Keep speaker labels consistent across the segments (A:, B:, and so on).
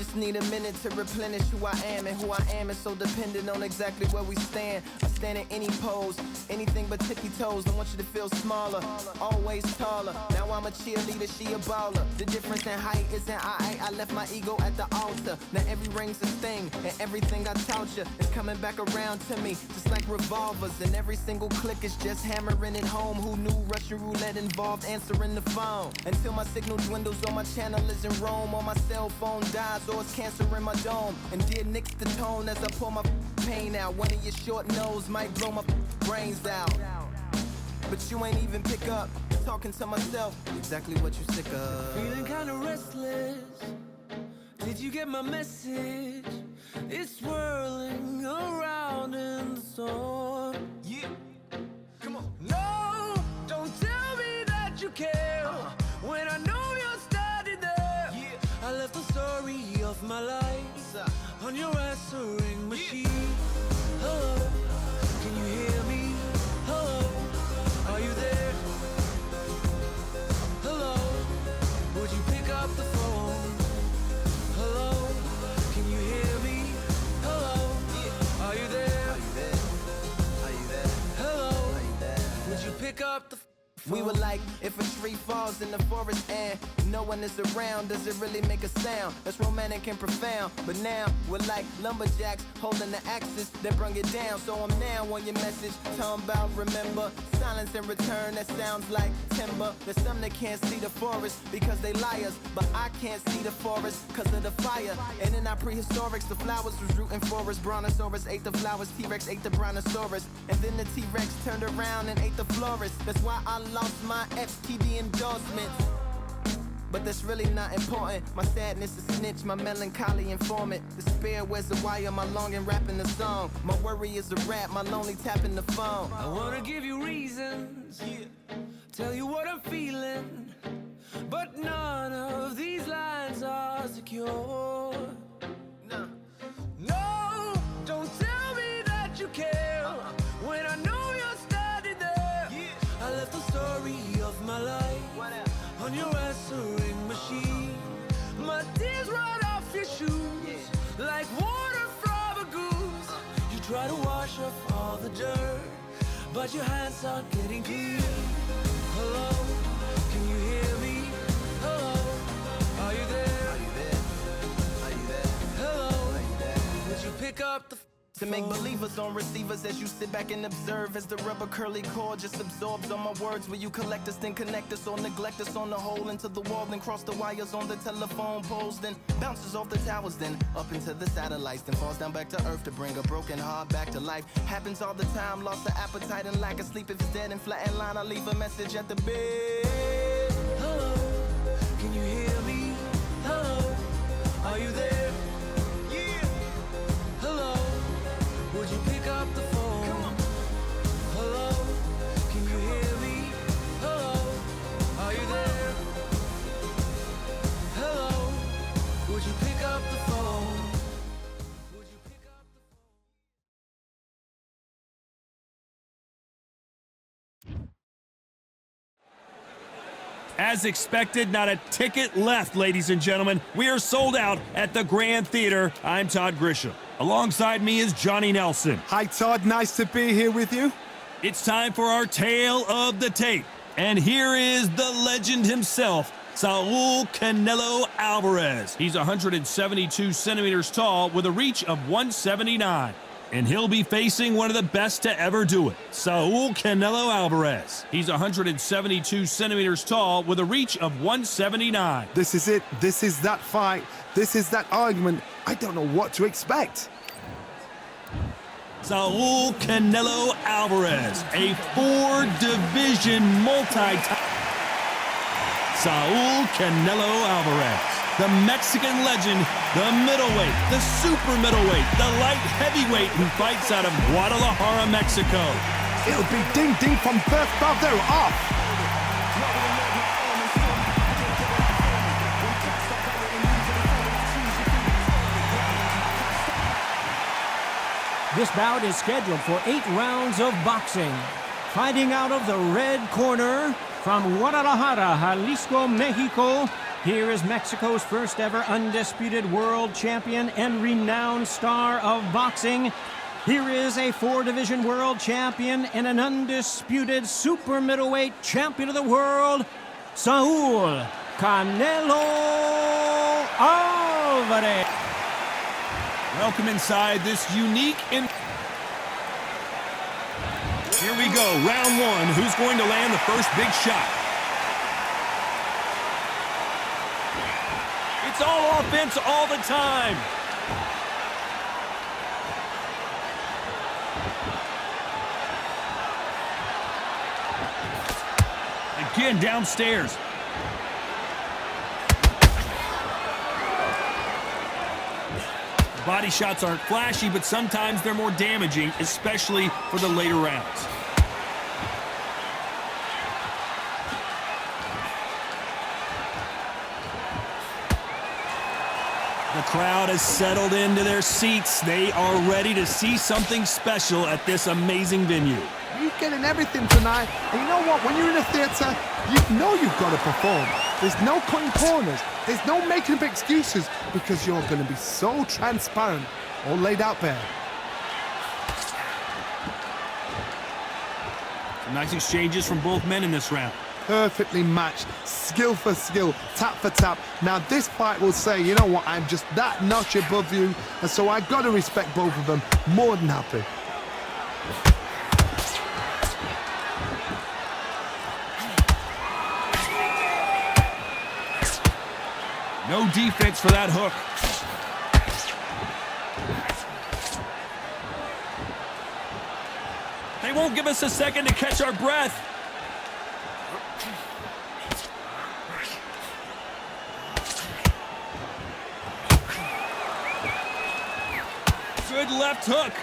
A: just need a minute to replenish who I am, and who I am is so dependent on exactly where we stand. I stand in any pose, anything but tippy toes. Don't want you to feel smaller, always taller. Now I'm a cheerleader, she a baller. The difference in height isn't I left my ego at the altar. Now every ring's a thing, and everything I taught you is coming back around to me, just like revolvers. And every single click is just hammering it home. Who knew Russian roulette involved answering the phone? Until my signal dwindles or my channel is in Rome, or my cell phone dies, or it's cancer in my dome. And dear nicks the tone as I pour my pain out. One of your short nose might blow my brains out, but you ain't even pick up. Talking to myself, exactly what you sick of.
B: Feeling kinda restless. Did you get my message? It's swirling around in the storm.
A: Yeah, come on.
B: No, don't tell me that you care when I know you're standing there.
A: Yeah.
B: I left the story of my life on your answering machine. Hello, can you hear me? Hello, are you there? Hello, would you pick up the phone? Hello, can you hear me? Hello, are you there?
A: Are you there?
B: Hello, would you pick up the phone?
A: We were like, if a tree falls in the forest and no one is around, does it really make a sound? That's romantic and profound. But now we're like lumberjacks holding the axes that bring it down. So I'm now on your message, talking about remember. Silence in return, that sounds like timber. There's some that can't see the forest because they liars, but I can't see the forest because of the fire. And in our prehistorics, the flowers was rooting for us. Brontosaurus ate the flowers, T-Rex ate the Brontosaurus, and then the T-Rex turned around and ate the florist. That's why I lost my FTD endorsements, but that's really not important. My sadness is snitch, my melancholy informant. Despair wears the wire, my longing rapping the song. My worry is a rap, my lonely tapping the phone.
B: I wanna give you reasons, tell you what I'm feeling, but none of these lines are secure. No, don't tell me that you care when I know you're standing there. I left the story of my life on your answering machine. My tears run off your shoes like water from a goose. You try to wash off all the dirt, but your hands aren't getting clean. Hello, can you hear me? Hello, are you there?
A: Are you there? Are you there?
B: Hello,
A: Are you there?
B: would you pick up the
A: To make believers on receivers as you sit back and observe as the rubber curly cord just absorbs all my words. Will you collect us, then connect us, or neglect us on the hole into the wall, then cross the wires on the telephone poles, then bounces off the towers, then up into the satellites, then falls down back to earth to bring a broken heart back to life. Happens all the time, lost of appetite and lack of sleep. If it's dead and flat in line, I leave a message at the bed.
B: Hello, can you hear me? Hello, are you there? Hello, would you pick up the phone? Hello, can you hear me? Hello, are you there? Hello, would you pick up the phone? Would you pick up the phone?
C: As expected, not a ticket left, ladies and gentlemen. We are sold out at the Grand Theater. I'm Todd Grisham. Alongside me is Johnny Nelson.
D: Hi, Todd. Nice to be here with you.
C: It's time for our tale of the tape. And here is the legend himself, Saul Canelo Alvarez. He's 172 centimeters tall with a reach of 179. And he'll be facing one of the best to ever do it, Saul Canelo Alvarez. He's 172 centimeters tall with a reach of 179.
D: This is it. This is that fight. This is that argument. I don't know what to expect.
C: Saul Canelo Alvarez, a four-division Saul Canelo Alvarez, the Mexican legend, the middleweight, the super middleweight, the light heavyweight who fights out of Guadalajara, Mexico.
D: It'll be ding-ding from Beth Baldo off.
E: This bout is scheduled for 8 rounds of boxing. Fighting out of the red corner from Guadalajara, Jalisco, Mexico, Here is Mexico's first ever undisputed world champion and renowned star of boxing. Here is a 4-division world champion and an undisputed super middleweight champion of the world, Saul Canelo Alvarez.
C: Welcome inside this unique and... Here we go, round one. Who's going to land the first big shot? It's all offense all the time. Again, downstairs. Body shots aren't flashy, but sometimes they're more damaging, especially for the later rounds. The crowd has settled into their seats. They are ready to see something special at this amazing venue.
D: You're getting everything tonight. And you know what? When you're in a theatre, you know you've got to perform. There's no cutting corners. There's no making up excuses because you're going to be so transparent, all laid out bare.
C: Some nice exchanges from both men in this round.
D: Perfectly matched, skill for skill, tap for tap. Now this fight will say, you know what, I'm just that notch above you, and so I got to respect both of them. More than happy.
C: No defense for that hook. They won't give us a second to catch our breath. Good left hook.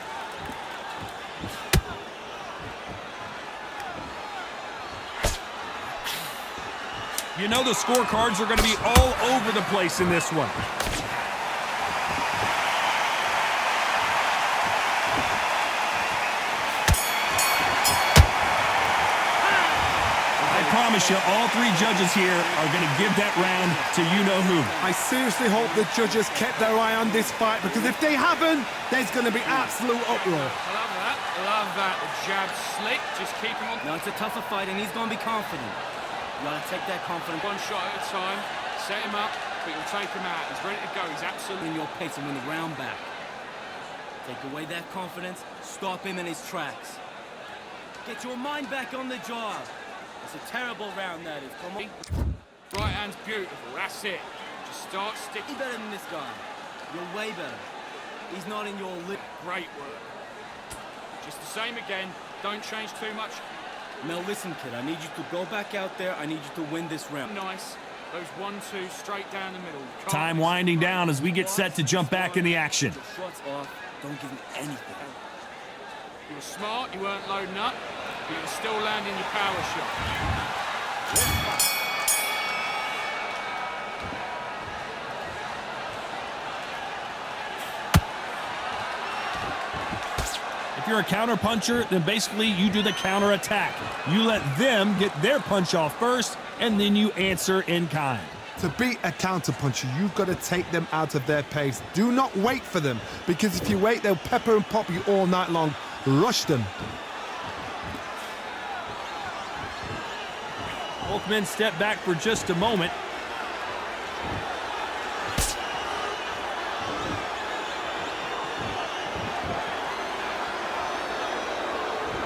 C: You know the scorecards are going to be all over the place in this one. I promise you, all three judges here are going to give that round to you-know-who.
D: I seriously hope the judges kept their eye on this fight, because if they haven't, there's going to be absolute uproar.
F: Love that. Love that. The jab slick. Just keep him on.
G: No, it's a tougher fight, and he's going to be confident. You got to take that confidence.
F: One shot at a time. Set him up, but you'll take him out. He's ready to go. He's absolutely...
G: In your pace and win the round back. Take away that confidence. Stop him in his tracks. Get your mind back on the job. It's a terrible round, that is. Come on.
F: Right hand's beautiful. That's it. Just start sticking.
G: You're better than this guy. You're way better. He's not in your league.
F: Great work. Just the same again. Don't change too much.
G: Now listen, kid. I need you to go back out there. I need you to win this round.
F: Nice. Those 1-2 straight down the middle.
C: Time winding down as we get set to jump back in the action.
G: Shots off. Don't give him anything.
F: You were smart. You weren't loading up. But you were still landing your power shot.
C: If you're a counter puncher, then basically you do the counter attack. You let them get their punch off first, and then you answer in kind.
D: To beat a counter-puncher, you've got to take them out of their pace. Do not wait for them, because if you wait, they'll pepper and pop you all night long. Rush them.
C: Both men step back for just a moment.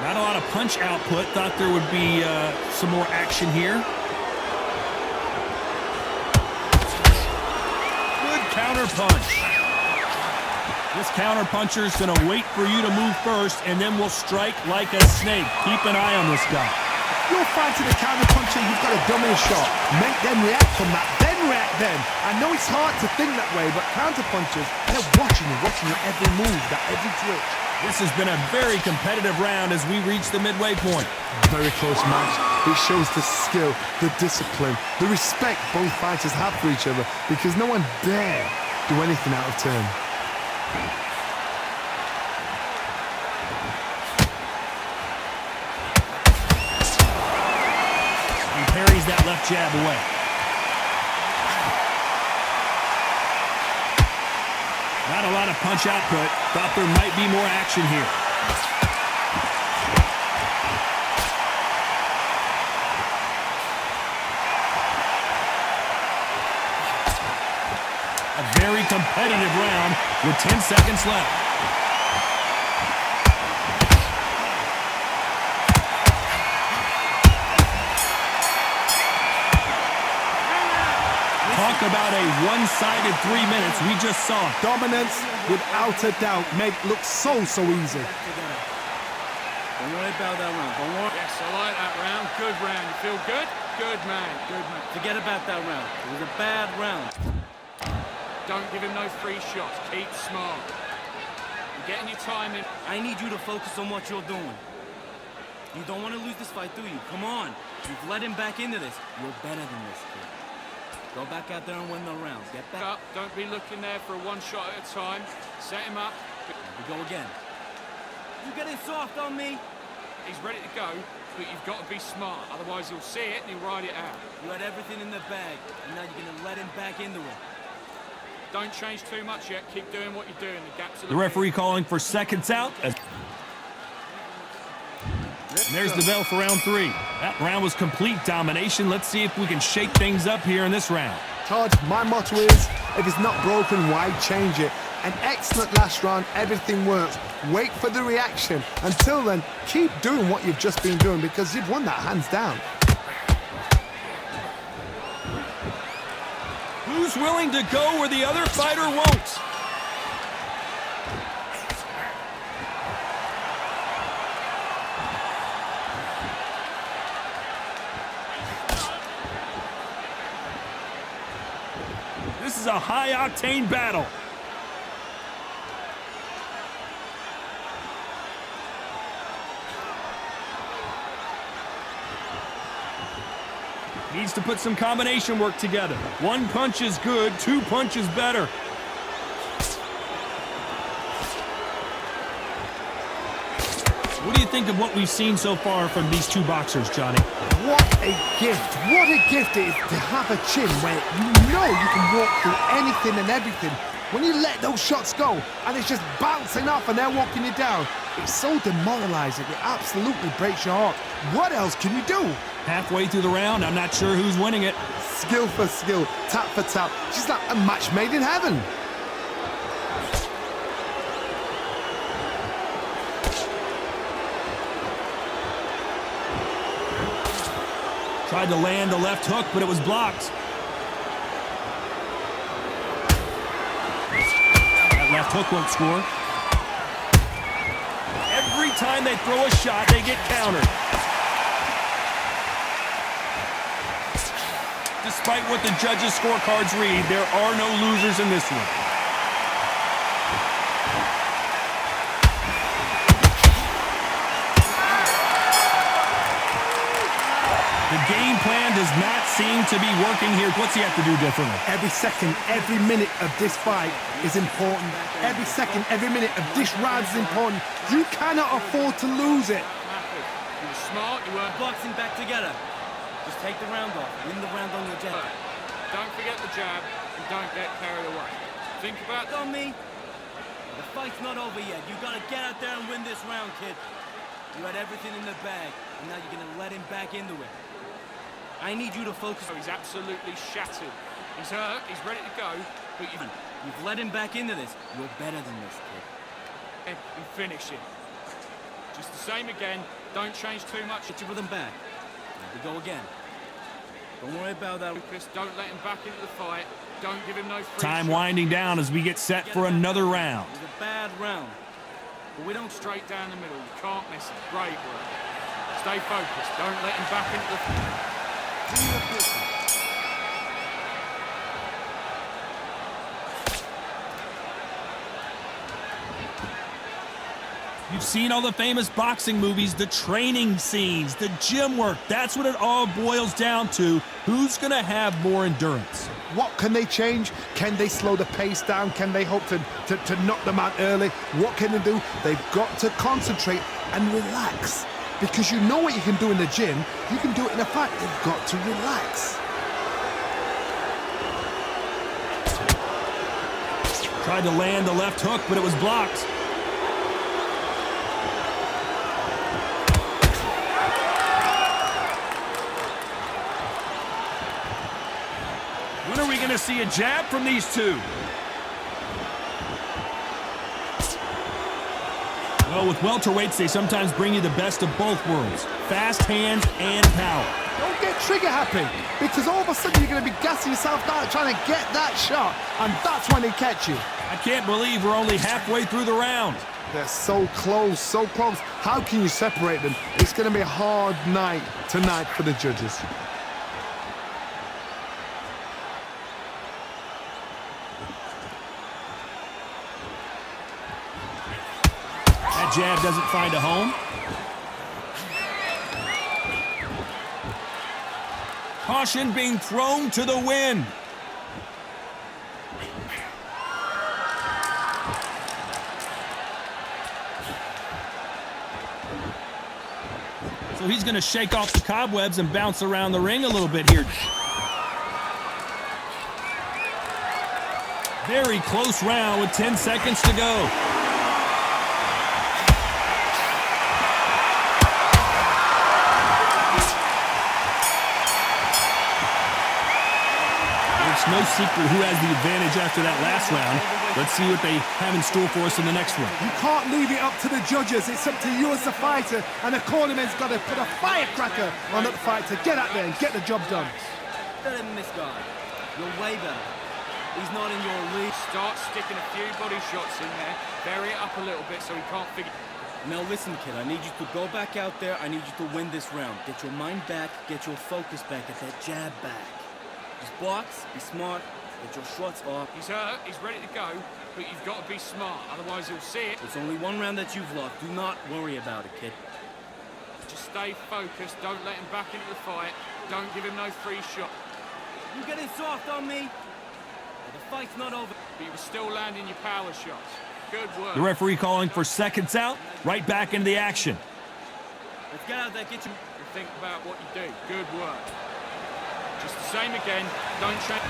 C: Not a lot of punch output. Thought there would be some more action here. Good counter punch. This counter puncher is going to wait for you to move first, and then will strike like a snake. Keep an eye on this guy.
D: You're fighting a counter-puncher, you've got to dummy a shot. Make them react from that, then react then. I know it's hard to think that way, but counter-punchers, they're watching your every move, that every twitch.
C: This has been a very competitive round as we reach the midway point.
D: Very close match. It shows the skill, the discipline, the respect both fighters have for each other, because no one dare do anything out of turn.
C: He parries that left jab away. Not a lot of punch output. Thought there might be more action here. A very competitive round with 10 seconds left. Talk about a one-sided 3 minutes. We just saw it.
D: Dominance, without a doubt, made it look so easy.
G: Don't worry about that round. Don't worry.
F: Yes, I like that round. Good round. You feel good? Good man. Good man.
G: Forget about that round. It was a bad round.
F: Don't give him no free shots. Keep smart. You're getting your time in.
G: I need you to focus on what you're doing. You don't want to lose this fight, do you? Come on. You've let him back into this. You're better than this, kid. Go back out there and win the round. Get back
F: Up. Don't be looking there for a one shot at a time. Set him up.
G: We go again. You getting soft on me?
F: He's ready to go, but you've got to be smart. Otherwise, he'll see it and he'll ride it out.
G: You had everything in the bag, and now you're going to let him back into it.
F: Don't change too much yet. Keep doing what you're doing. The gaps are
C: The referee calling for seconds out. There's the bell for round 3. That round was complete domination. Let's see if we can shake things up here in this round.
D: Todd, my motto is, if it's not broken, why change it? An excellent last round, everything works. Wait for the reaction. Until then, keep doing what you've just been doing because you've won that hands down.
C: Who's willing to go where the other fighter won't? This is a high-octane battle. Needs to put some combination work together. One punch is good, 2 punches better. What do you think of what we've seen so far from these two boxers, Johnny?
D: What a gift. What a gift it is to have a chin where you know you can walk through anything and everything. When you let those shots go and it's just bouncing off and they're walking you down, it's so demoralizing. It absolutely breaks your heart. What else can you do?
C: Halfway through the round, I'm not sure who's winning it.
D: Skill for skill, tap for tap. She's like a match made in heaven.
C: Tried to land the left hook, but it was blocked. That left hook won't score. Every time they throw a shot, they get countered. Despite what the judges' scorecards read, there are no losers in this one. The game plan does not seem to be working here. What's he have to do differently?
D: Every second, every minute of this fight is important. Every second, every minute of this round is important. You cannot afford to lose it.
F: You were smart, you weren't.
G: Boxing back together. Just take the round off. Win the round on your jet.
F: Don't forget the jab and don't get carried away. Think about
G: On me. The fight's not over yet. You gotta get out there and win this round, kid. You had everything in the bag, and now you're gonna let him back into it. I need you to focus.
F: He's absolutely shattered. He's hurt, he's ready to go, but
G: You've let him back into this. You're better than this, kid.
F: and finish him. Just the same again. Don't change too much.
G: Get your rhythm back. Here we go again. Don't worry about that.
F: Lucas, don't let him back into the fight. Don't give him no free
C: Time
F: shot.
C: winding down as we get set for another round.
G: It was a bad round.
F: But we don't straight down the middle. You can't miss him. Great work. Stay focused. Don't let him back into the...
C: You've seen all the famous boxing movies, the training scenes, the gym work. That's what it all boils down to. Who's going to have more endurance?
D: What can they change? Can they slow the pace down? Can they hope to knock them out early? What can they do? They've got to concentrate and relax. Because you know what you can do in the gym, you can do it in a fight. They've got to relax.
C: Tried to land the left hook, but it was blocked. When are we going to see a jab from these two? Well, with welterweights, they sometimes bring you the best of both worlds. Fast hands and power.
D: Don't get trigger happy, because all of a sudden you're going to be gassing yourself out trying to get that shot, and that's when they catch you.
C: I can't believe we're only halfway through the round.
D: They're so close, so close. How can you separate them? It's going to be a hard night tonight for the judges.
C: That jab doesn't find a home. Caution being thrown to the wind. So he's going to shake off the cobwebs and bounce around the ring a little bit here. Very close round with 10 seconds to go. No secret who has the advantage after that last round. Let's see what they have in store for us in the next one.
D: You can't leave it up to the judges. It's up to you as the fighter, and the cornerman's got to put a firecracker on that fight to get out there and get the job done.
G: Better than this guy. You're way better. He's not in your league.
F: Start sticking a few body shots in there. Vary it up a little bit so he can't figure...
G: Now listen, kid, I need you to go back out there. I need you to win this round. Get your mind back, get your focus back, get that jab back. Just box, be smart, get your shots off.
F: He's hurt, he's ready to go, but you've got to be smart, otherwise he'll see it.
G: It's only one round that you've lost. Do not worry about it, kid.
F: Just stay focused, don't let him back into the fight, don't give him no free shot.
G: You getting soft on me? Well, the fight's not over.
F: But you were still landing your power shots. Good work.
C: The referee calling for seconds out, right back into the action.
G: Let's get out there, get you...
F: Think about what you do. Good work. Just the same again. Don't change.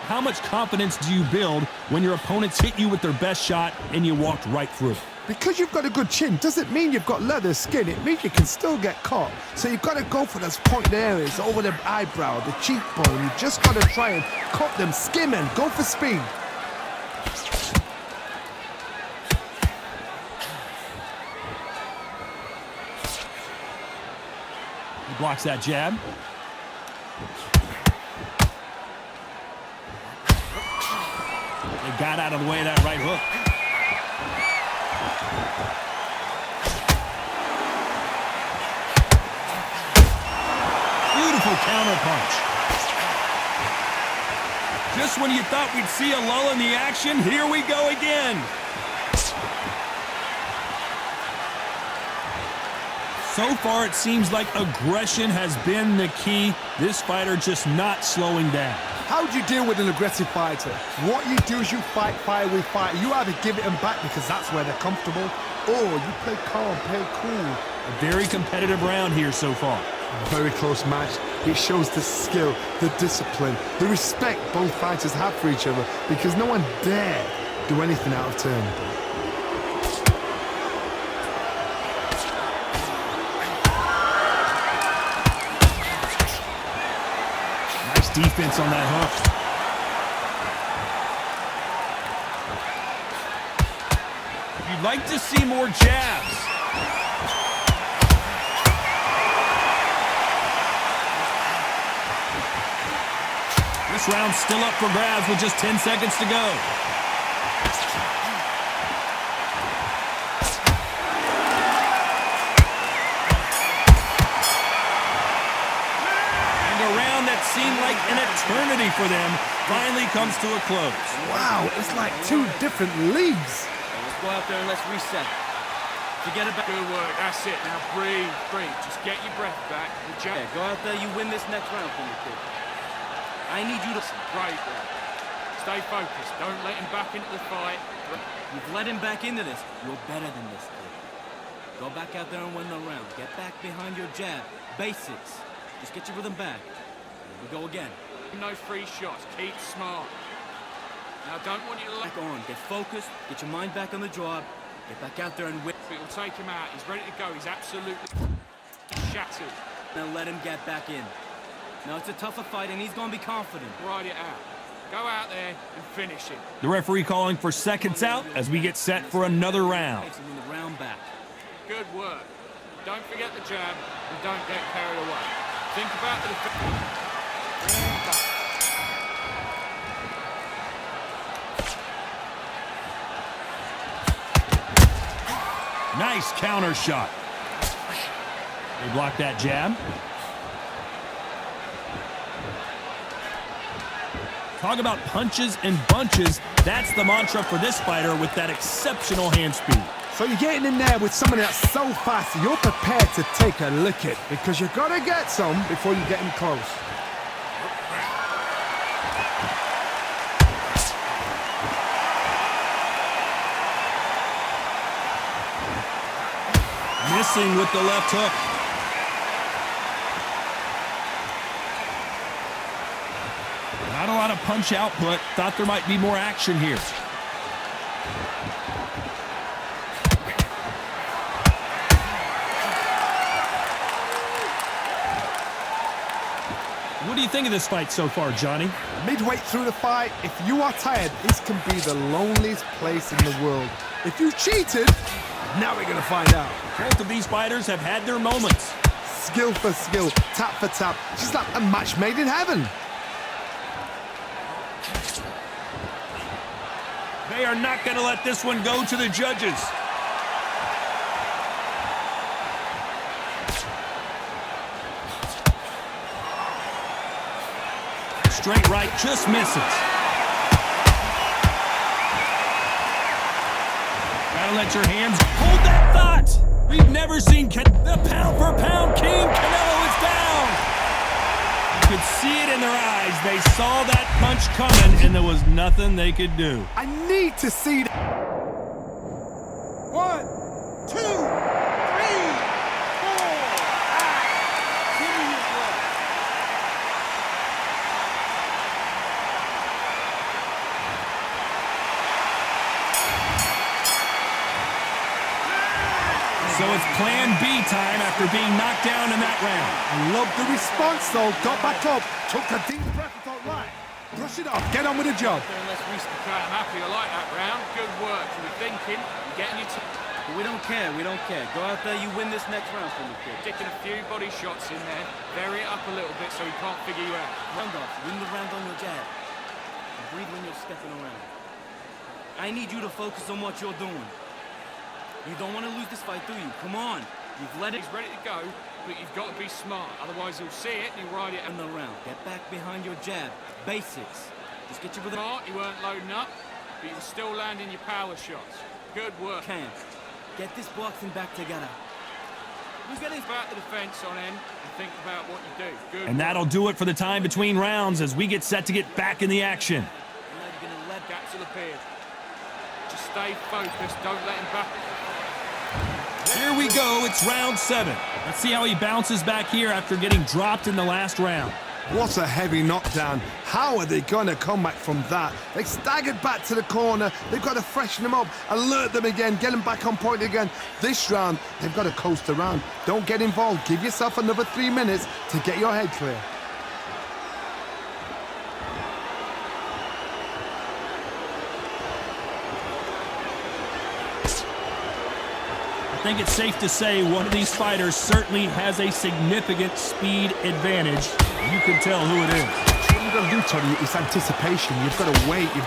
C: How much confidence do you build when your opponents hit you with their best shot and you walked right through it?
D: Because you've got a good chin doesn't mean you've got leather skin. It means you can still get caught. So you've got to go for those pointed areas over the eyebrow, the cheekbone. You just got to try and cut them, skim them, go for speed.
C: He blocks that jab. They got out of the way of that right hook. Beautiful counter punch. Just when you thought we'd see a lull in the action, here we go again. So far, it seems like aggression has been the key. This fighter just not slowing down.
D: How do you deal with an aggressive fighter? What you do is you fight fire with fire. You either give it them back because that's where they're comfortable, or you play calm, play cool.
C: A very competitive round here so far.
D: A very close match. It shows the skill, the discipline, the respect both fighters have for each other, because no one dare do anything out of turn.
C: Defense on that hook. You'd like to see more jabs. This round's still up for grabs with just 10 seconds to go. Seemed like an eternity for them finally comes to a close.
D: Wow, it's like two different leagues.
G: Let's go out there and let's reset. Forget about...
F: Good work, that's it. Now breathe, breathe. Just get your breath back.
G: Yeah, go out there, you win this next round for me, kid. I need you to...
F: Great work. Stay focused. Don't let him back into the fight.
G: You've let him back into this. You're better than this, kid. Go back out there and win the round. Get back behind your jab. Basics. Just get your rhythm back. Here we go again.
F: No free shots. Keep smart. Now, I don't want you to
G: Back on. Get focused. Get your mind back on the job. Get back out there and win.
F: It'll take him out. He's ready to go. He's absolutely shattered.
G: Now let him get back in. Now it's a tougher fight, and he's going to be confident.
F: Ride it out. Go out there and finish it.
C: The referee calling for seconds out as we get set for another round.
G: Takes him in the round back.
F: Good work. Don't forget the jab and don't get carried away. Think about the defense.
C: Nice counter shot. They block that jab. Talk about punches and bunches. That's the mantra for this fighter with that exceptional hand speed.
D: So you're getting in there with someone that's so fast, you're prepared to take a licking because you've got to get some before you get him close.
C: Missing with the left hook. Not a lot of punch output. Thought there might be more action here. What do you think of this fight so far, Johnny?
D: Midway through the fight, if you are tired, this can be the loneliest place in the world. If you cheated, now we're going to find out.
C: Both of these fighters have had their moments.
D: Skill for skill, tap for tap, just like a match made in heaven.
C: They are not going to let this one go to the judges. Straight right, just misses. Gotta let your hands hold that thought. We've never seen the pound-for-pound king. Canelo is down. You could see it in their eyes. They saw that punch coming, and there was nothing they could do.
D: I need to see that.
B: 1, 2, 3, 4. Give me your blood.
C: So it's plan B time after being knocked down in that round.
D: I love the response though. Got back up, took a deep breath and thought, right, brush it off, get on with the job.
F: Okay, I'm happy. I like that round. Good work. You were thinking, you're getting your
G: But we don't care. We don't care. Go out there. You win this next round for me, kid.
F: sticking a few body shots in there. Vary it up a little bit so he can't figure you out.
G: Round off. Win the round on your jab. And breathe when you're stepping around. I need you to focus on what you're doing. You don't want to lose this fight, do you? Come on. You've let it
F: He's ready to go, but you've got to be smart. Otherwise, he'll see it and he'll ride it
G: in
F: and
G: the round. Get back behind your jab. Basics. Just get your rhythm.
F: smart. You weren't loading up, but you were still landing your power shots. Good work.
G: Can. Get this boxing back together.
F: You get his back to the fence on end and think about what you do. Good
C: And that'll do it for the time between rounds as we get set to get back in the action.
F: Now you're going to let gaps will appear. Just stay focused. Don't let him back.
C: Here we go, it's round 7. Let's see how he bounces back here after getting dropped in the last round.
D: What a heavy knockdown. How are they going to come back from that? They staggered back to the corner. They've got to freshen them up, alert them again, get them back on point again. This round, they've got to coast around. Don't get involved. Give yourself another 3 minutes to get your head clear.
C: I think it's safe to say one of these fighters certainly has a significant speed advantage. You can tell who it is.
D: What you've got to do, Tony, is anticipation. You've got to wait. You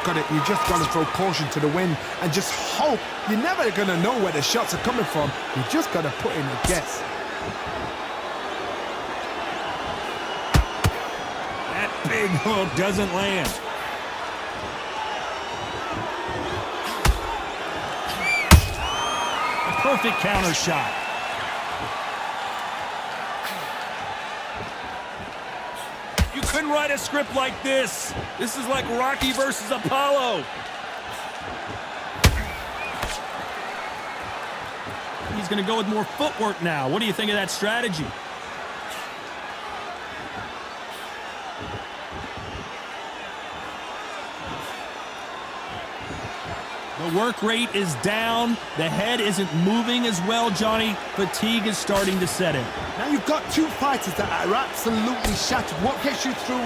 D: just got to throw caution to the wind and just hope. You're never going to know where the shots are coming from. You just got to put in a guess.
C: That big hook doesn't land. Perfect counter shot. You couldn't write a script like this. This is like Rocky versus Apollo. He's going to go with more footwork now. What do you think of that strategy? The work rate is down. The head isn't moving as well, Johnny. Fatigue is starting to set in.
D: Now you've got two fighters that are absolutely shattered. What gets you through?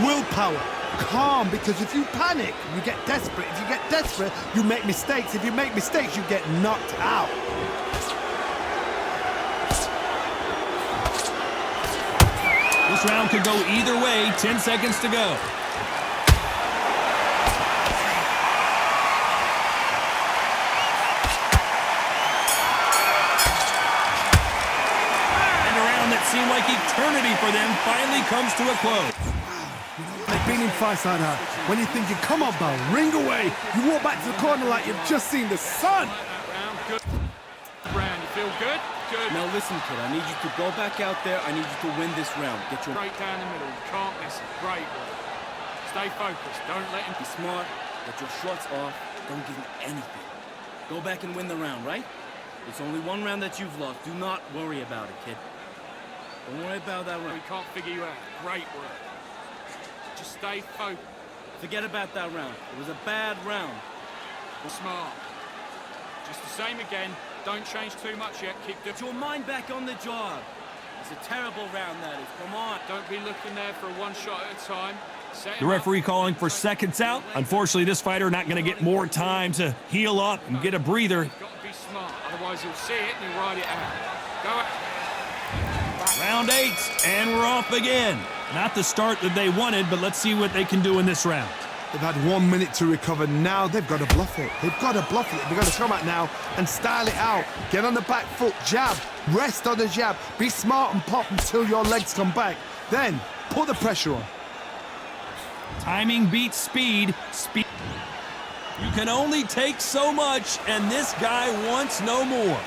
D: Willpower. Calm, because if you panic, you get desperate. If you get desperate, you make mistakes. If you make mistakes, you get knocked out.
C: This round could go either way. 10 seconds to go. Seemed like eternity for them finally comes to a close.
D: They've been in fights like that. When you're thinking, come on, Bell, ring away. You walk back to the corner like you've just seen the sun.
F: Good round. You feel good? Good.
G: Now listen, kid, I need you to go back out there. I need you to win this round. Get your...
F: Straight down the middle. You can't miss it. Great work. Stay focused. Don't let him...
G: Be smart. Get your shots off. Don't give him anything. Go back and win the round, right? It's only one round that you've lost. Do not worry about it, kid. Don't worry about that round.
F: We can't figure you out. Great work. Just stay focused.
G: Forget about that round. It was a bad round.
F: Smart. Just the same again. Don't change too much yet. Keep
G: Get your mind back on the job. It's a terrible round, that is. Come on.
F: Don't be looking there for one shot at a time.
C: The referee calling for seconds out. Unfortunately, this fighter not going to get more time to heal up and get a breather.
F: You've got to be smart. Otherwise, he'll see it and he'll ride it out. Go out.
C: Round 8, and we're off again. Not the start that they wanted, but let's see what they can do in this round.
D: They've had 1 minute to recover. Now they've got to bluff it. They've got to bluff it. They've got to come out now and style it out. Get on the back foot, jab, rest on the jab. Be smart and pop until your legs come back. Then put the pressure on.
C: Timing beats speed. You can only take so much, and this guy wants no more.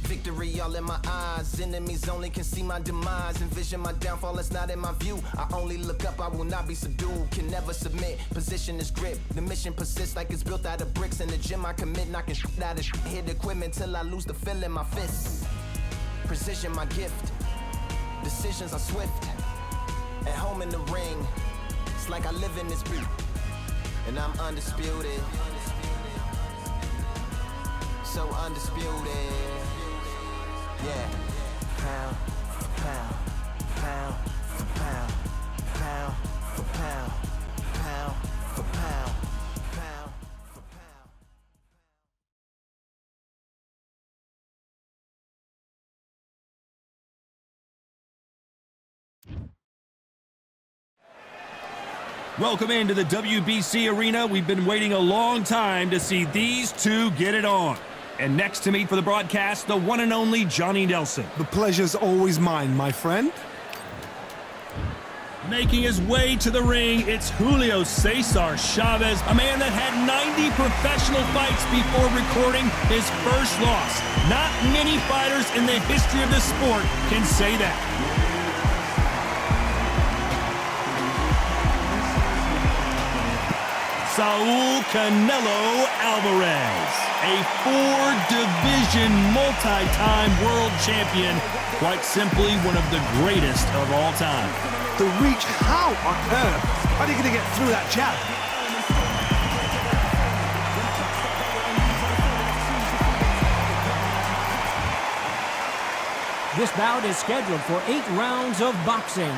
A: Victory all in my eyes. Enemies only can see my demise. Envision my downfall, it's not in my view. I only look up, I will not be subdued. Can never submit, position is grip. The mission persists like it's built out of bricks. In the gym I commit, knocking shit out of shit. Hit equipment till I lose the feel in my fists. Precision my gift. Decisions are swift. At home in the ring, it's like I live in this beat. And I'm undisputed. So undisputed. Yeah. Pound for pound, pound for pound, pound for pound, pound for pound, pound for pound.
C: Welcome into the WBC arena. We've been waiting a long time to see these two get it on. And next to me for the broadcast, the one and only Johnny Nelson.
D: The pleasure's always mine, my friend.
C: Making his way to the ring, it's Julio Cesar Chavez, a man that had 90 professional fights before recording his first loss. Not many fighters in the history of the sport can say that. Saul Canelo Alvarez, a 4-division multi-time world champion, quite simply one of the greatest of all time.
D: The reach, how on earth are you going to get through that jab?
E: This bout is scheduled for 8 rounds of boxing.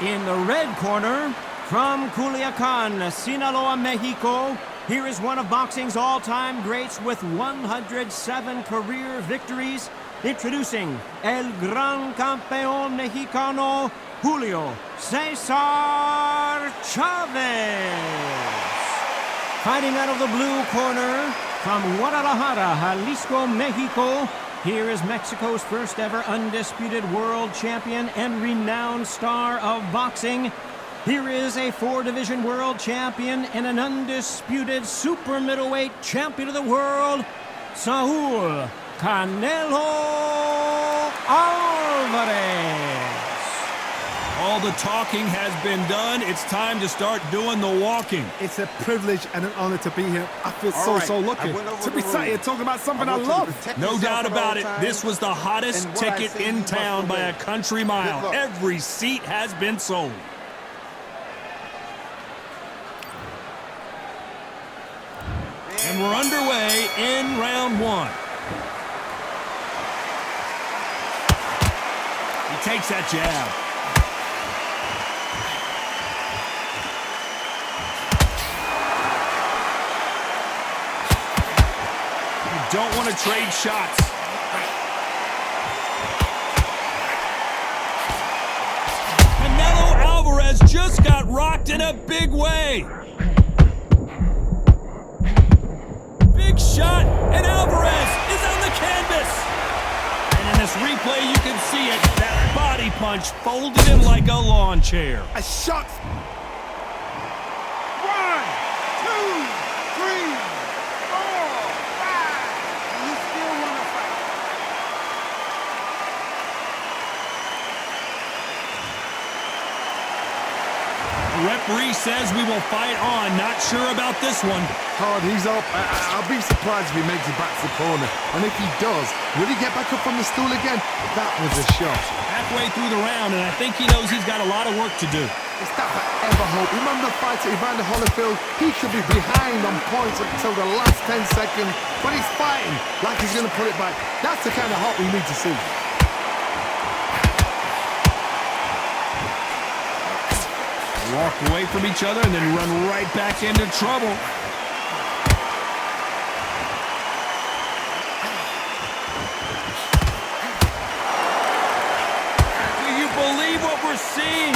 E: In the red corner, from Culiacan, Sinaloa, Mexico, here is one of boxing's all-time greats with 107 career victories. Introducing El Gran Campeón Mexicano, Julio Cesar Chavez. Fighting out of the blue corner, from Guadalajara, Jalisco, Mexico, here is Mexico's first ever undisputed world champion and renowned star of boxing, Here is a 4-division world champion and an undisputed super middleweight champion of the world, Saul Canelo Alvarez.
C: All the talking has been done. It's time to start doing the walking.
D: It's a privilege and an honor to be here. I feel
H: All right,
D: so
H: I
D: lucky
H: went over
D: to be
H: the
D: sat here
H: rules.
D: talking about something I
H: want you to
D: love.
H: protect
C: No
H: yourself
C: doubt
H: at
C: about
H: all
C: it.
H: times.
C: This was the hottest
H: And what I
C: ticket
H: say,
C: in
H: you must
C: town by
H: obey.
C: a country
H: Good
C: mile.
H: luck.
C: Every seat has been sold. And we're underway in round one. He takes that jab. You don't want to trade shots. Canelo Alvarez just got rocked in a big way. Big shot, and Alvarez is on the canvas. And in this replay, you can see it. That body punch folded him like a lawn chair.
D: A shot. 1, 2, 3, 4, 5. You still want to fight?
C: The referee says we will fight on. Not sure about this one.
D: Hard, he's up. I'll be surprised if he makes it back to the corner. And if he does, will he get back up on the stool again? That was a shot.
C: Halfway through the round, and I think he knows he's got a lot of work to do.
D: Is that ever hope? Remember the fight at Evander Holyfield? He should be behind on points until the last 10 seconds, but he's fighting like he's going to put it back. That's the kind of hope we need to see.
C: Walk away from each other and then run right back into trouble. Do you believe what we're seeing?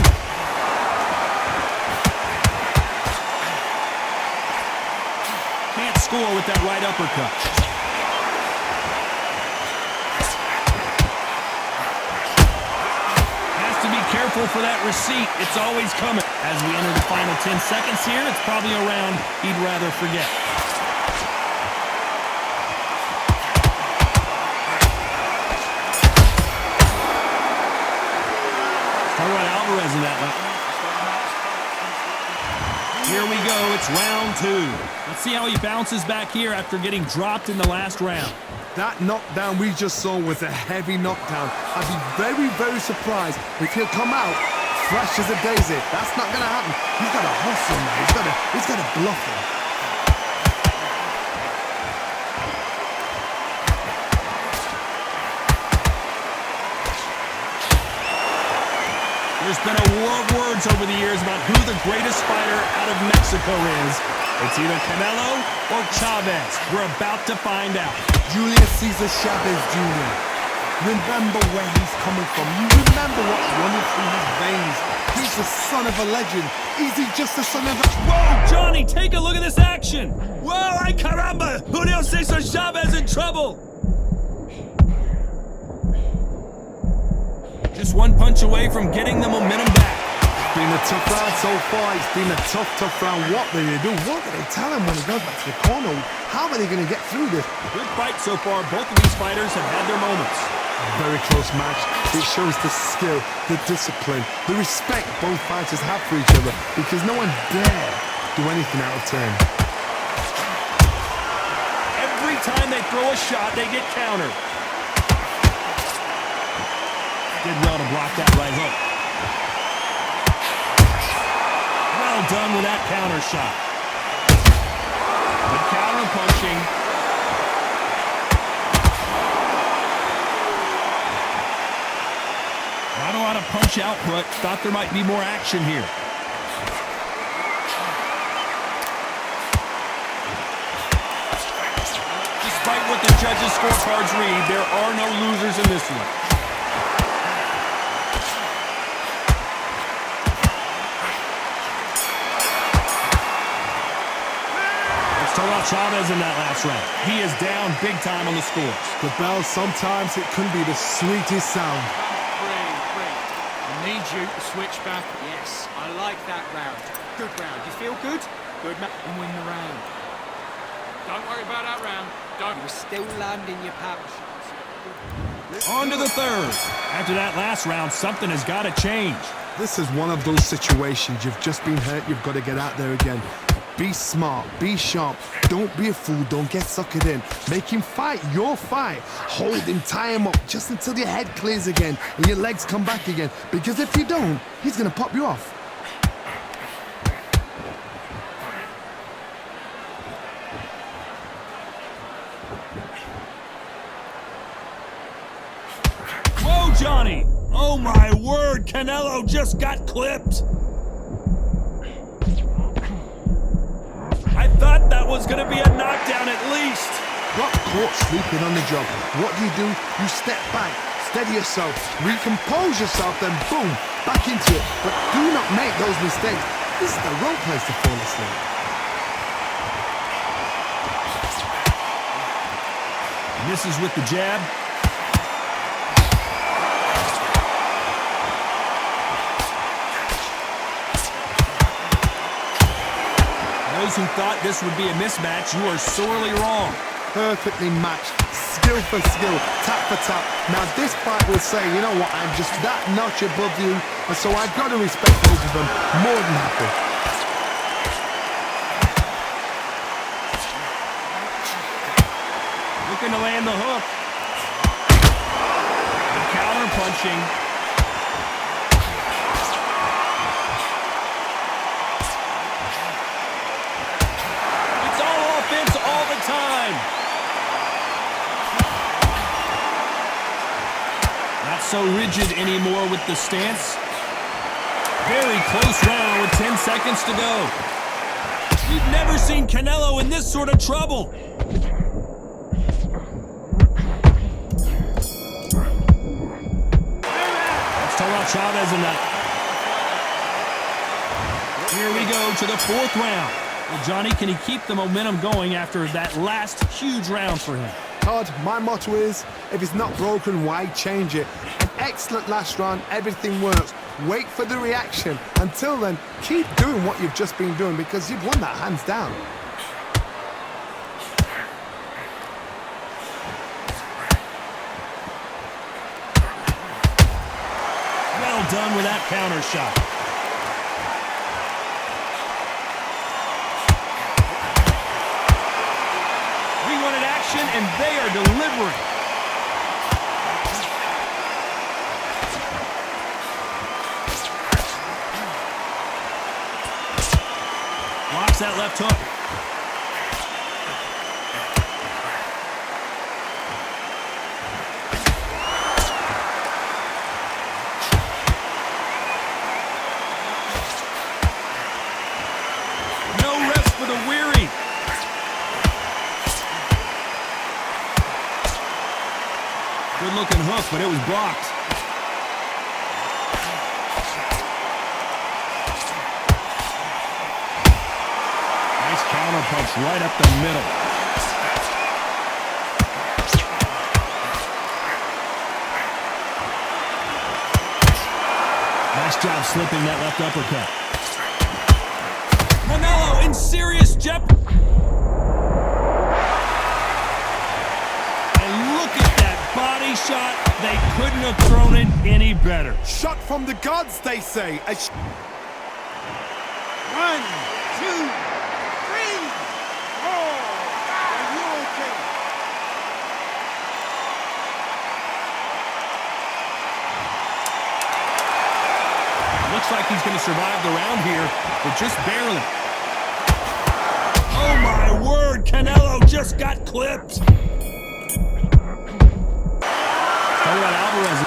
C: Can't score with that right uppercut. Has to be careful for that receipt. It's always coming. As we enter the final 10 seconds here, it's probably a round he'd rather forget. Talk about Alvarez in that one. Here we go. It's round 2. Let's see how he bounces back here after getting dropped in the last round.
D: That knockdown we just saw was a heavy knockdown. I'd be very, very surprised if he'll come out fresh as a daisy. That's not going to happen. He's got to hustle, man. He's got to bluff him.
C: There's been a war of words over the years about who the greatest fighter out of Mexico is. It's either Canelo or Chavez. We're about to find out.
D: Julius Caesar Chavez Jr. Remember where he's coming from. You remember what's running through his veins. He's the son of a legend. Is he just the son of a...
C: Whoa, Johnny, take a look at this action. Whoa, ay caramba. Julio Cesar Chavez in trouble. Just one punch away from getting the momentum back.
D: It's been a tough round so far. It's been a tough round. What do they do? What do they tell him when he goes back to the corner? How are they going to get through this?
C: Good fight so far. Both of these fighters have had their moments.
D: Very close match. It shows the skill, the discipline, the respect both fighters have for each other because no one dare do anything out of turn.
C: Every time they throw a shot, they get countered. Did well to block that right hook. Well done with that counter shot. Good counter punching. Not a lot of punch output. Thought there might be more action here. Despite what the judges' scorecards read, there are no losers in this one. Talk about Chavez in that last round. He is down big time on the scores.
D: The bell, sometimes it can be the sweetest sound.
F: Breathe. You need need you to switch back.
H: Yes, I like that round. Good round. You feel good? Good man.
F: And win the round. Don't worry about that round. Don't.
H: You were still landing your power shots.
C: On to the third. After that last round, something has got to change.
D: This is one of those situations. You've just been hurt. You've got to get out there again. Be smart. Be sharp. Don't be a fool. Don't get suckered in. Make him fight your fight. Hold him. Tie him up just until your head clears again and your legs come back again. Because if you don't, he's going to pop you off.
C: Whoa, Johnny! Oh my word, Canelo just got clipped! I thought that was gonna be a knockdown at least!
D: Got caught sleeping on the job. What do? You step back, steady yourself, recompose yourself, then boom, back into it. But do not make those mistakes. This is the wrong place to fall asleep.
C: Misses with the jab. Those who thought this would be a mismatch, you are sorely wrong.
D: Perfectly matched, skill for skill, tap for tap. Now this fight will say, you know what, I'm just that notch above you, and so I've got to respect both of them more than happy.
C: Looking to land the hook. Counter punching. It's all offense all the time. Not so rigid anymore with the stance. Very close round with 10 seconds to go. You've never seen Canelo in this sort of trouble. Chavez enough. Here we go to the fourth round. Well, Johnny, can he keep the momentum going after that last huge round for him?
D: Todd, my motto is, if it's not broken, why change it? An excellent last round, everything works. Wait for the reaction. Until then, keep doing what you've just been doing because you've won that hands down.
C: Done with that counter shot. We wanted action, and they are delivering. Blocks that left hook. Good-looking hook, but it was blocked. Nice counter punch right up the middle. Nice job slipping that left uppercut. Canelo in serious jeopardy. Body shot, they couldn't have thrown it any better.
D: Shot from the gods, they say.
H: 1, 2, 3, 4. Are you okay?
C: Looks like he's going to survive the round here, but just barely. Oh my word, Canelo just got clipped. Talk about Alvarez.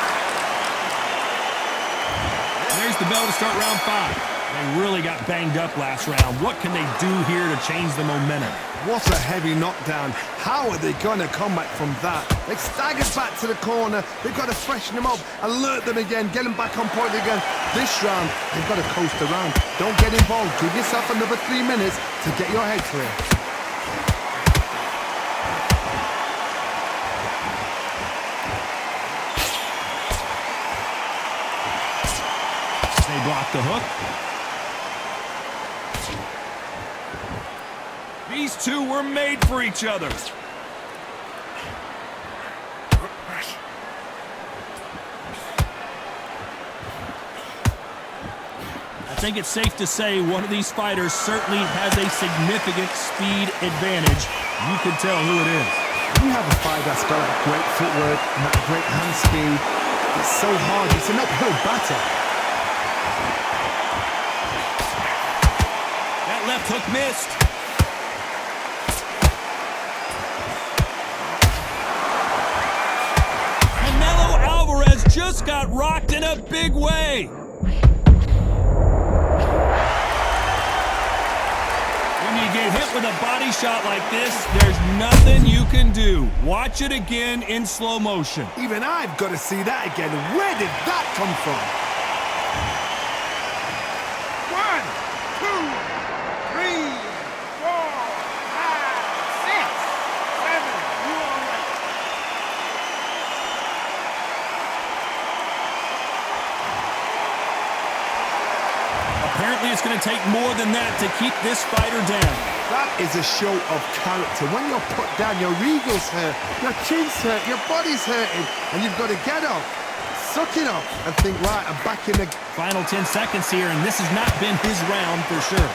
C: There's the bell to start round 5. They really got banged up last round. What can they do here to change the momentum?
D: What a heavy knockdown. How are they going to come back from that? They staggered back to the corner. They've got to freshen them up, alert them again, get them back on point again. This round, they've got to coast around. Don't get involved. Give yourself another 3 minutes to get your head clear.
C: blocked the hook. These two were made for each other. I think it's safe to say one of these fighters certainly has a significant speed advantage. You can tell who it is.
D: You have a fight that's got that great footwork and that great hand speed. It's so hard. It's an uphill battle.
C: That left hook missed. Canelo Alvarez just got rocked in a big way. When you get hit with a body shot like this, there's nothing you can do. Watch it again in slow motion.
D: Even I've got to see that again. Where did that come from?
H: 1, 2, 3, 4, 5, 6, 7. You all right?
C: Apparently it's going to take more than that to keep this fighter down.
D: That is a show of character. When you're put down, your ego's hurt, your chin's hurt, your body's hurting, and you've got to get up, suck it up, and think, right, I'm back in the...
C: Final 10 seconds here, and this has not been his round for sure.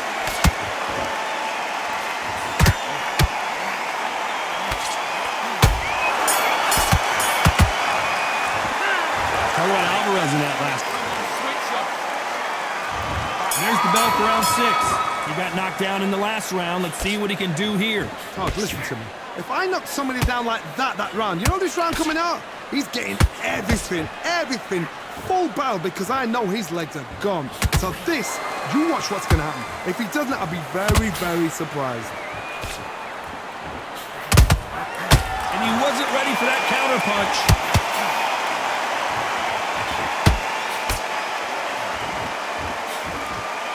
C: Tell what Alvarez in that last one.
F: Switch up.
C: There's the bell for round 6. He got knocked down in the last round. Let's see what he can do here.
D: Todd, listen to me. If I knock somebody down like that round, you know this round coming out? He's getting everything, full barrel, because I know his legs are gone. So this, you watch what's going to happen. If he doesn't, I'll be very, very surprised.
C: And he wasn't ready for that counter punch.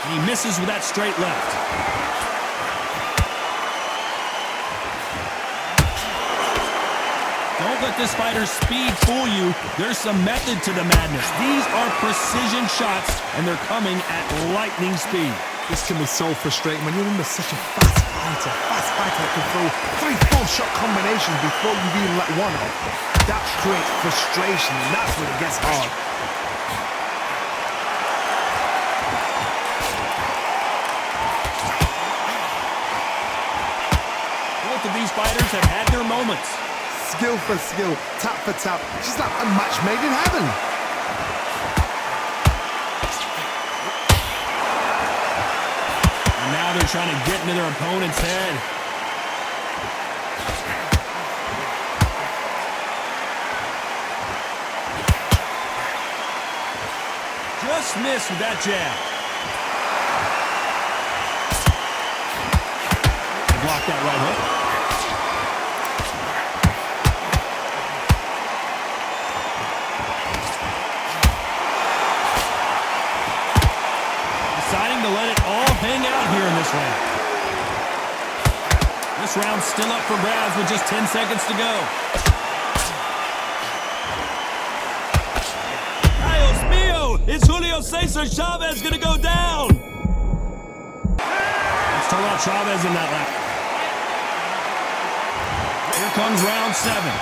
C: And he misses with that straight left. Don't let this fighter's speed fool you. There's some method to the madness. These are precision shots, and they're coming at lightning speed.
D: This can be so frustrating when you're under such a fast fighter that can throw 3-4 shot combinations before you've even let one off. That creates frustration, and that's when it gets hard.
C: Both of these fighters have had their moments.
D: Skill for skill, tap for tap, just like a match made in heaven.
C: And now they're trying to get into their opponent's head. Just missed with that jab. Block that right hook. Deciding to let it all hang out here in this round. This round's still up for grabs with just 10 seconds to go. Dios mío! Is Julio Cesar Chavez gonna go down? Let's talk about Chavez in that lap. Here comes round 7.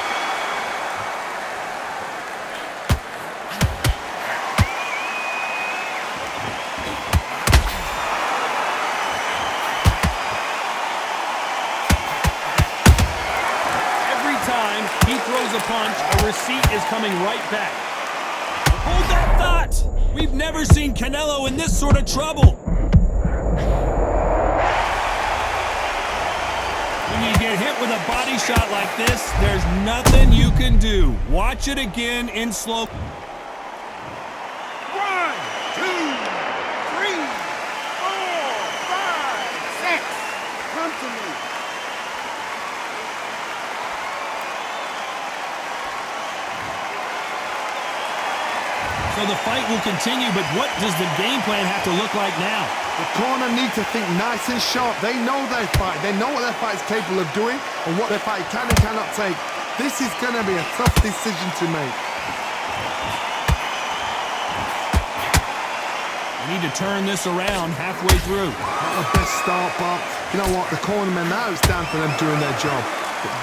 C: Every time he throws a punch, a receipt is coming right back. Hold that thought! We've never seen Canelo in this sort of trouble. When you get hit with a body shot like this, there's nothing you can do. Watch it again in slow.
H: 1, 2, 3, 4, 5, 6. Come to me.
C: So the fight will continue, but what does the game plan have to look like now?
D: The corner need to think nice and sharp. They know their fight. They know what their fight is capable of doing and what their fight can and cannot take. This is going to be a tough decision to make.
C: They need to turn this around halfway through.
D: Not the best start, but you know what? The cornermen now, it's down for them doing their job.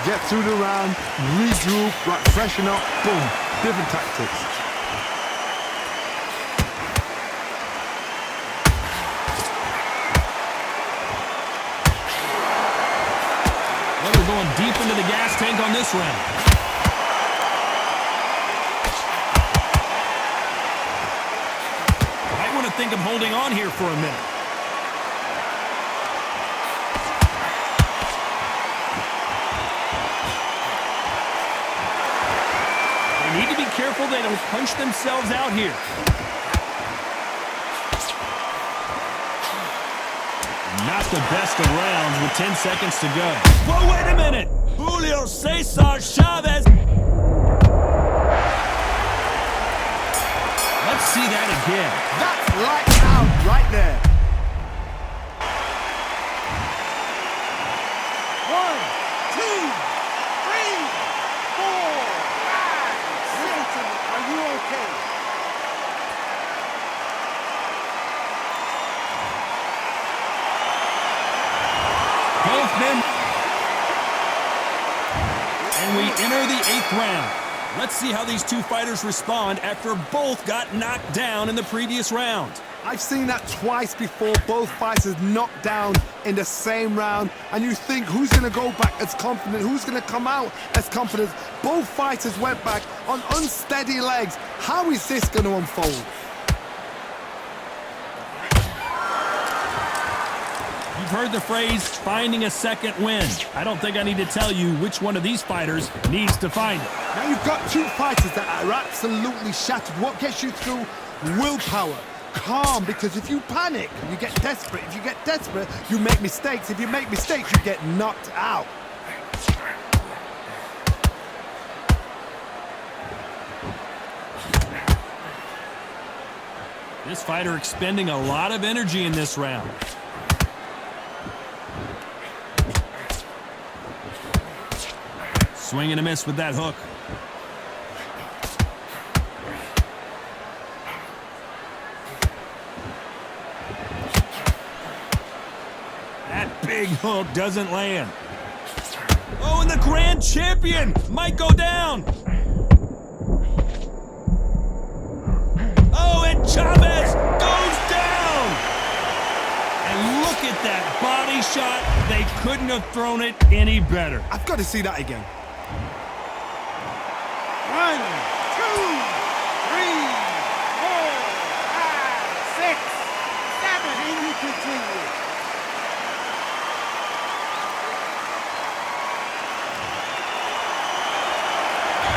D: Get through the round, regroup, right, freshen up, boom. Different tactics.
C: Well, they're going deep into the gas tank on this round. Might want to think of holding on here for a minute. They need to be careful they don't punch themselves out here. Not the best of rounds with 10 seconds to go. Whoa, wait a minute! Julio Cesar Chavez! Let's see that again.
D: That's lights out right there.
B: 1, 2, 3, 4, 5, 6. Are you okay?
C: Both men. And we enter the 8th round. Let's see how these two fighters respond after both got knocked down in the previous round.
D: I've seen that twice before, both fighters knocked down in the same round, and you think who's going to go back as confident, who's going to come out as confident. Both fighters went back on unsteady legs. How is this going to unfold?
C: You've heard the phrase, finding a second win. I don't think I need to tell you which one of these fighters needs to find it.
D: Now you've got two fighters that are absolutely shattered. What gets you through? Willpower. Calm, because if you panic, you get desperate. If you get desperate, you make mistakes. If you make mistakes, you get knocked out.
C: This fighter expending a lot of energy in this round. Swing and a miss with that hook. That big hook doesn't land. Oh, and the grand champion might go down. Oh, and Chavez goes down. And look at that body shot. They couldn't have thrown it any better.
D: I've got to see that again.
B: 1, 2, 3, 4, 5, 6, 7, and you continue.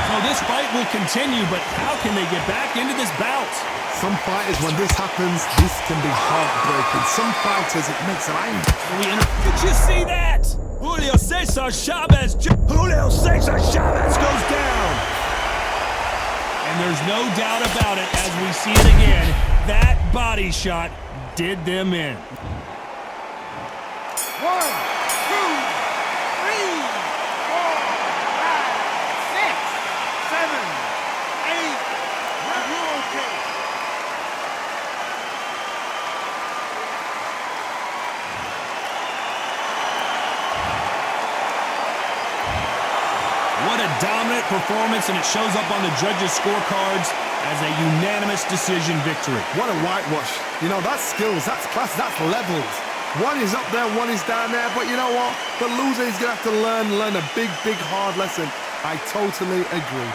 C: So this fight will continue, but how can they get back into this bout?
D: Some fighters, when this happens, this can be heartbreaking. Some fighters, it makes them angry.
C: Did you see that? Julio Cesar Chavez. Julio Cesar Chavez goes down. And there's no doubt about it, as we see it again, that body shot did them in. 1, 2, 3,
B: 4, 5, 6, 7, 8. Are you okay?
C: What a dominant performance, and it shows up on the judges' scorecards as a unanimous decision victory.
D: What a whitewash. You know, that's skills, that's class, that's levels. One is up there, one is down there, but you know what? The loser is going to have to learn a big, hard lesson. I totally agree.